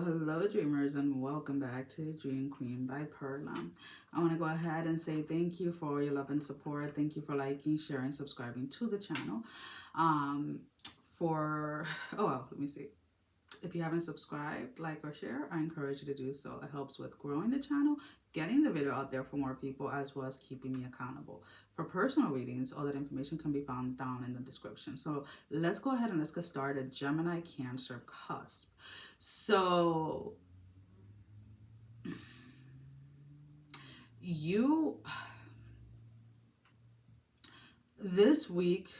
Hello, dreamers, and welcome back to Dream Queen by Perla. I want to go ahead and say thank you for your love and support. Thank you for liking, sharing, subscribing to the channel. Um, for let me see. If you haven't subscribed, like, or share, I encourage you to do so. It helps with growing the channel, getting the video out there for more people, as well as keeping me accountable. For personal readings, all that information can be found down in the description. So let's go ahead and let's get started. Gemini, Cancer, Cusp. So you this week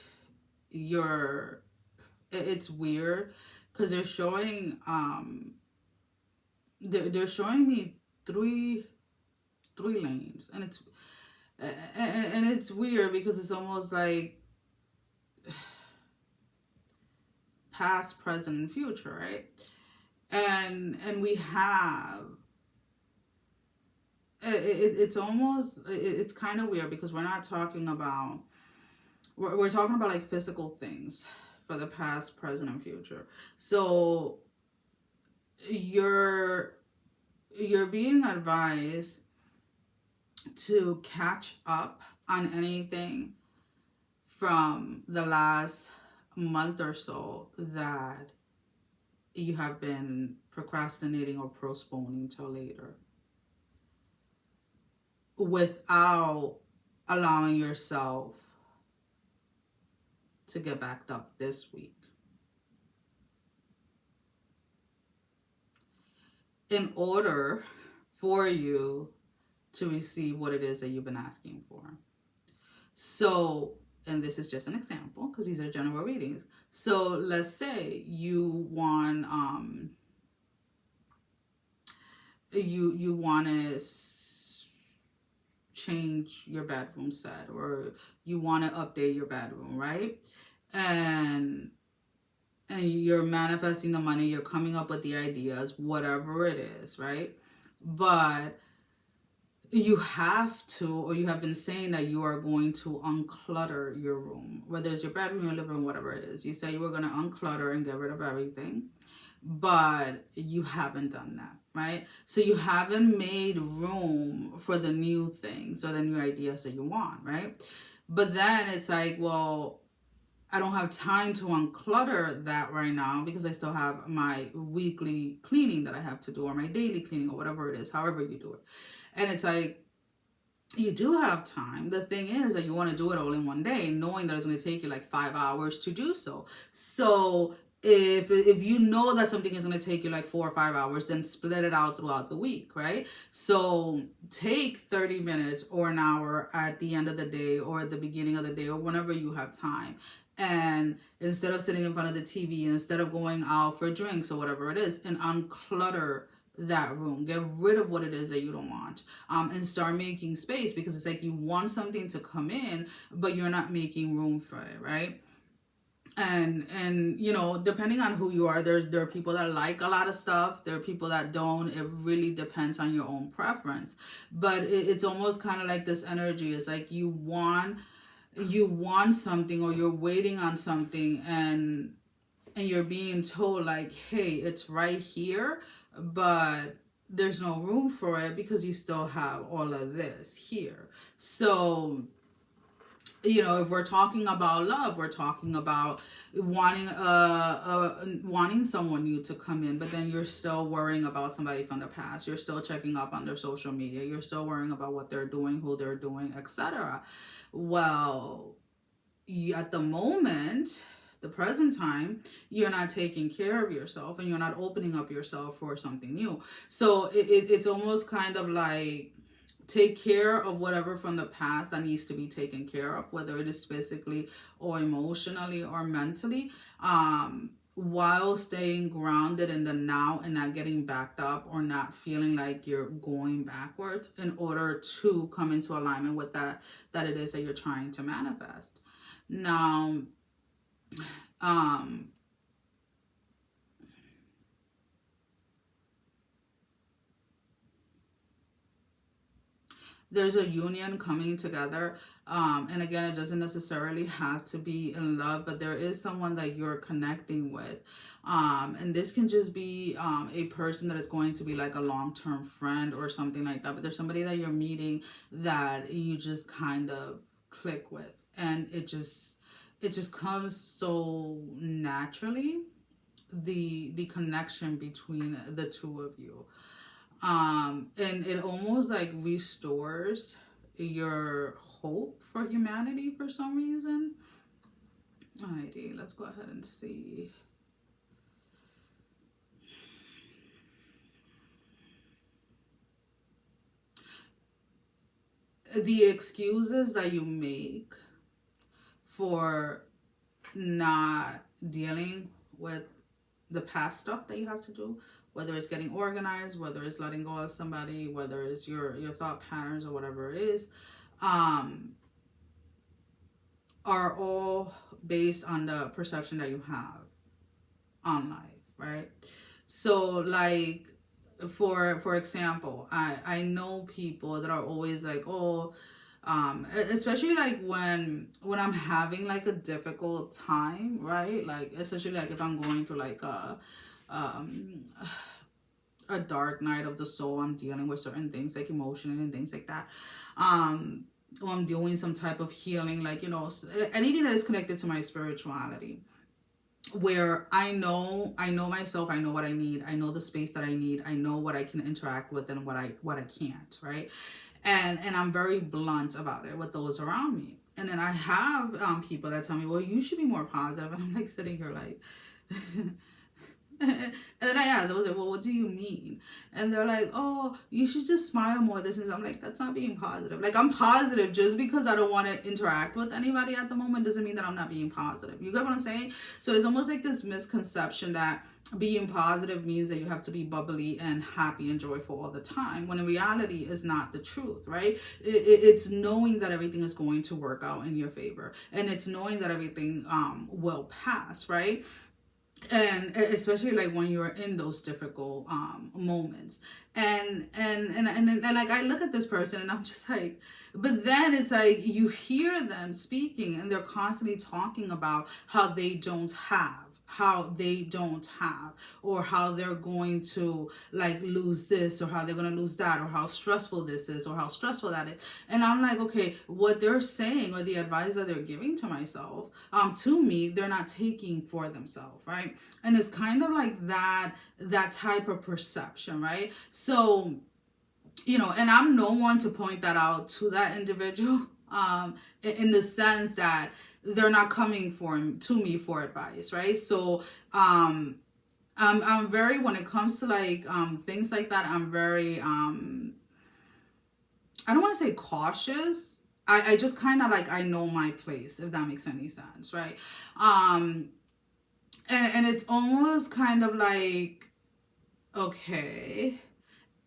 it's weird because they're showing me three lanes, and it's weird because it's almost like past, present, and future, right? And we have it's kind of weird because we're not talking about we're talking about like physical things for the past, present, and future. So you're being advised to catch up on anything from the last month or so that you have been procrastinating or postponing till later, without allowing yourself to get backed up this week. In order for you to receive what it is that you've been asking for. So, and this is just an example because these are general readings. So let's say you want you want to change your bedroom set, or you want to update your bedroom, right? And you're manifesting the money, you're coming up with the ideas, whatever it is, right? But you have to, or you have been saying that you are going to unclutter your room, whether it's your bedroom, your living room, whatever it is. You say you were going to unclutter and get rid of everything, but you haven't done that, right? So you haven't made room for the new things or the new ideas that you want, right? But then it's like, well, I don't have time to unclutter that right now because I still have my weekly cleaning that I have to do, or my daily cleaning, or whatever it is, however you do it. And it's like, you do have time. The thing is that you want to do it all in one day, knowing that it's going to take you like 5 hours to do so. So if you know that something is going to take you like 4 or 5 hours, then split it out throughout the week, right? So take 30 minutes or an hour at the end of the day, or at the beginning of the day, or whenever you have time. And instead of sitting in front of the TV, instead of going out for drinks or whatever it is, and unclutter that room, get rid of what it is that you don't want, and start making space, because it's like you want something to come in, but you're not making room for it, right? And you know, depending on who you are, there are people that like a lot of stuff, there are people that don't. It really depends on your own preference, but it's almost kind of like this energy. It's like you want something, or you're waiting on something, and you're being told like, hey, it's right here, but there's no room for it because you still have all of this here. So, you know, if we're talking about love, we're talking about wanting someone new to come in, but then you're still worrying about somebody from the past. You're still checking up on their social media. You're still worrying about what they're doing, who they're doing, etc. Well, at the moment, the present time, you're not taking care of yourself, and you're not opening up yourself for something new. So it's almost kind of like, take care of whatever from the past that needs to be taken care of, whether it is physically or emotionally or mentally, while staying grounded in the now and not getting backed up or not feeling like you're going backwards, in order to come into alignment with that it is that you're trying to manifest. Now, There's a union coming together. And again, it doesn't necessarily have to be in love, but there is someone that you're connecting with. And this can just be a person that is going to be like a long-term friend or something like that. But there's somebody that you're meeting that you just kind of click with. And it just comes so naturally, the connection between the two of you. And it almost like restores your hope for humanity for some reason. Alrighty, let's go ahead and see. The excuses that you make for not dealing with the past stuff that you have to do, whether it's getting organized, whether it's letting go of somebody, whether it's your thought patterns or whatever it is, are all based on the perception that you have on life, right? So like, for example, I know people that are always like, oh, especially like when I'm having like a difficult time, right? Like especially like if I'm going through like um a dark night of the soul, I'm dealing with certain things like emotionally and things like that. Or I'm doing some type of healing, like, you know, anything that is connected to my spirituality, where I know myself, I know what I need, I know the space that I need, I know what I can interact with and what I can't, right? And I'm very blunt about it with those around me. And then I have people that tell me, well, you should be more positive. And I'm like sitting here like and then I asked, I was like, well, what do you mean? And they're like, oh, you should just smile more. This is, I'm like, that's not being positive. Like, I'm positive. Just because I don't want to interact with anybody at the moment doesn't mean that I'm not being positive. You get what I'm saying? So it's almost like this misconception that being positive means that you have to be bubbly and happy and joyful all the time, when in reality is not the truth, right? It's knowing that everything is going to work out in your favor, and it's knowing that everything will pass, right? And especially like when you're in those difficult moments, and like I look at this person and I'm just like, but then it's like you hear them speaking and they're constantly talking about how they don't have, or how they're going to like lose this, or how they're going to lose that, or how stressful this is, or how stressful that is. And I'm like, okay, what they're saying or the advice that they're giving to myself, to me, they're not taking for themselves, right? And it's kind of like that type of perception, right? So, you know, and I'm no one to point that out to that individual, in the sense that they're not coming to me for advice, right? So I'm very, when it comes to like things like that, I'm very I don't want to say cautious. I just kind of like, I know my place, if that makes any sense, right? And it's almost kind of like, okay.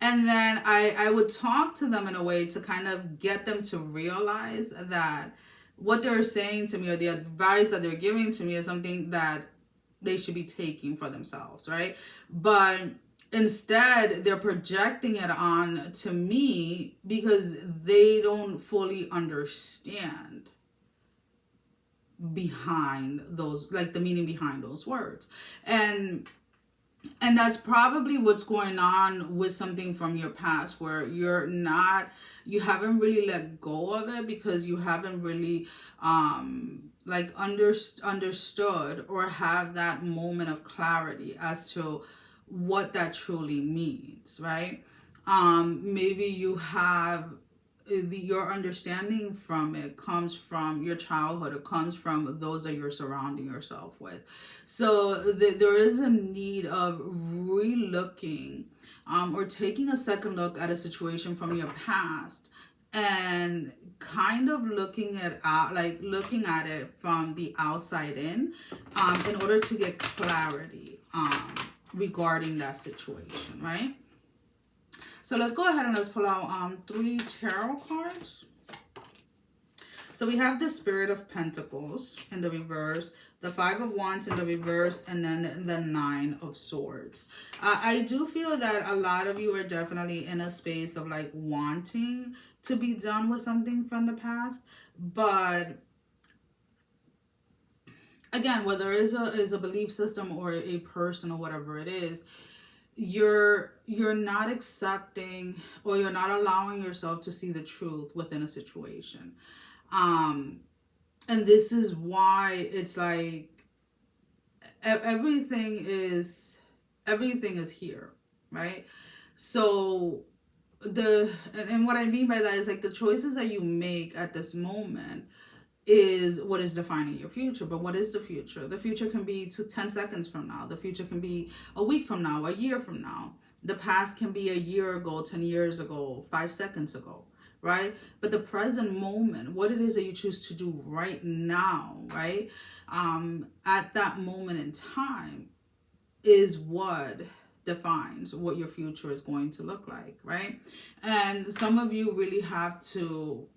And then I would talk to them in a way to kind of get them to realize that what they're saying to me, or the advice that they're giving to me, is something that they should be taking for themselves, right? But instead, they're projecting it on to me because they don't fully understand behind those, like the meaning behind those words. And that's probably what's going on with something from your past, where you haven't really let go of it, because you haven't really like understood or have that moment of clarity as to what that truly means, right? Maybe you have your understanding from it comes from your childhood. It comes from those that you're surrounding yourself with. So there is a need of re-looking, or taking a second look at a situation from your past, and kind of looking at it from the outside in order to get clarity regarding that situation, right? So let's go ahead and let's pull out 3 tarot cards. So we have the Spirit of Pentacles in the reverse, The Five of Wands in the reverse, and then the Nine of Swords. I do feel that a lot of you are definitely in a space of like wanting to be done with something from the past, but again, whether it is a belief system or a person or whatever it is, you're not accepting, or you're not allowing yourself to see the truth within a situation. And this is why it's like everything is here, right? So and what I mean by that is like the choices that you make at this moment is what is defining your future. But what is the future? The future can be to 10 seconds from now. The future can be a week from now, a year from now. The past can be a year ago, 10 years ago, 5 seconds ago, right? But the present moment, what it is that you choose to do right now, right? At that moment in time is what defines what your future is going to look like, right? And some of you really have to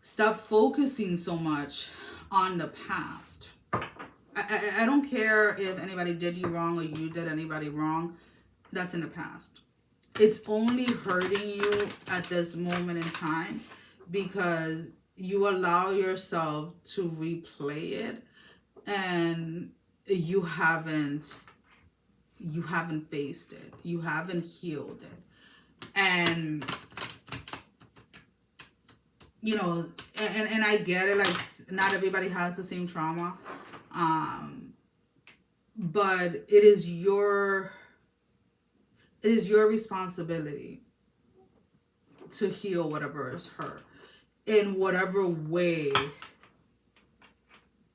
stop focusing so much on the past. I don't care if anybody did you wrong or you did anybody wrong. That's in the past. It's only hurting you at this moment in time because you allow yourself to replay it, and you haven't faced it. You haven't healed it. And you know, and I get it, like not everybody has the same trauma. But it is your responsibility to heal whatever is hurt in whatever way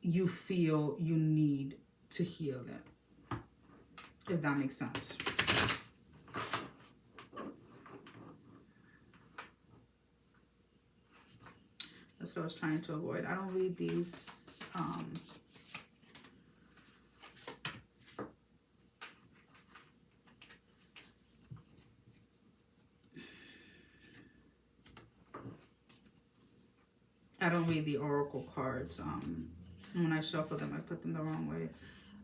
you feel you need to heal it, if that makes sense. That's what I was trying to avoid. I don't read these I don't read the oracle cards. When I shuffle them, I put them the wrong way.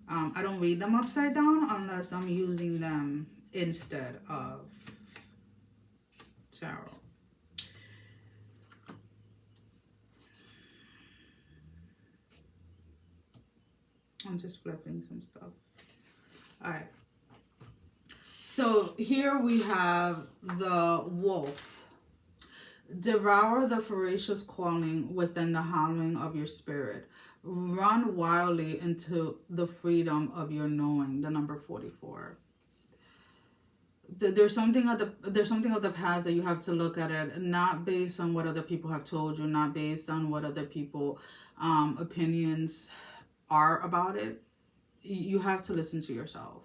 I don't read them upside down unless I'm using them instead of tarot. I'm just flipping some stuff. All right. So here we have the wolf. Devour the ferocious calling within the howling of your spirit. Run wildly into the freedom of your knowing. The number 44. There's something of the past that you have to look at it, not based on what other people have told you, not based on what other people opinions are about it. You have to listen to yourself.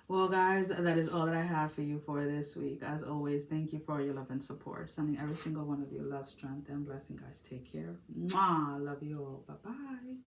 Well, guys, that is all that I have for you for this week. As always, thank you for your love and support. Sending every single one of you love, strength, and blessing, guys. Take care. Mwah. Love you all. Bye-bye.